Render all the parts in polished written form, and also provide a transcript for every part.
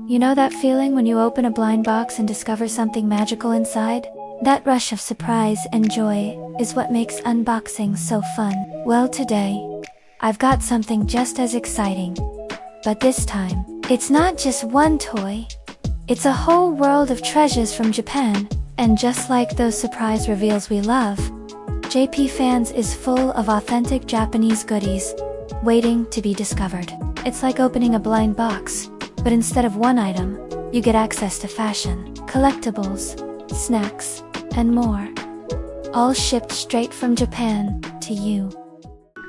You know that feeling when you open a blind box and discover something magical inside? That rush of surprise and joy is what makes unboxing so fun. Well, today, I've got something just as exciting. But this time, it's not just one toy. It's a whole world of treasures from Japan. And just like those surprise reveals we love, JPfans is full of authentic Japanese goodies, waiting to be discovered. It's like opening a blind box, but instead of one item, you get access to fashion, collectibles, snacks, and more. All shipped straight from Japan to you.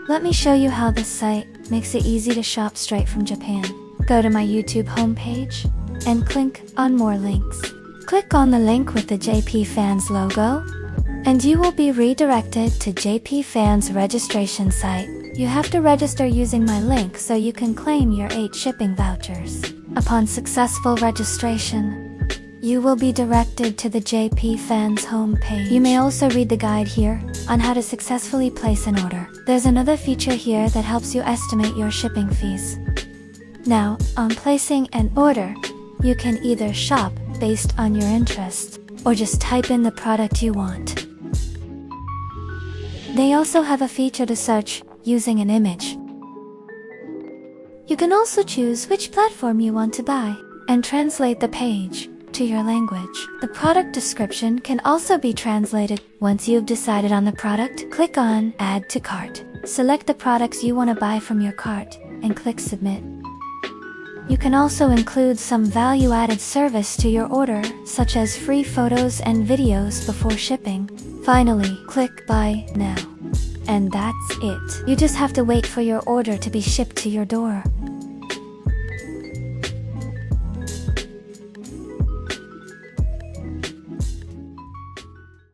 Let me show you how this site makes it easy to shop straight from Japan. Go to my YouTube homepage and click on more links. Click on the link with the JPfans logo, and you will be redirected to JPfans registration site. You have to register using my link so you can claim your 8 shipping vouchers. Upon successful registration, you will be directed to the JPfans homepage. You may also read the guide here on how to successfully place an order. There's another feature here that helps you estimate your shipping fees. Now, on placing an order, you can either shop based on your interests, or just type in the product you want. They also have a feature to search using an image. You can also choose which platform you want to buy, and translate the page to your language. The product description can also be translated. Once you've decided on the product, click on Add to Cart. Select the products you want to buy from your cart, and click Submit. You can also include some value-added service to your order, such as free photos and videos before shipping. Finally, click Buy Now. And that's it. You just have to wait for your order to be shipped to your door.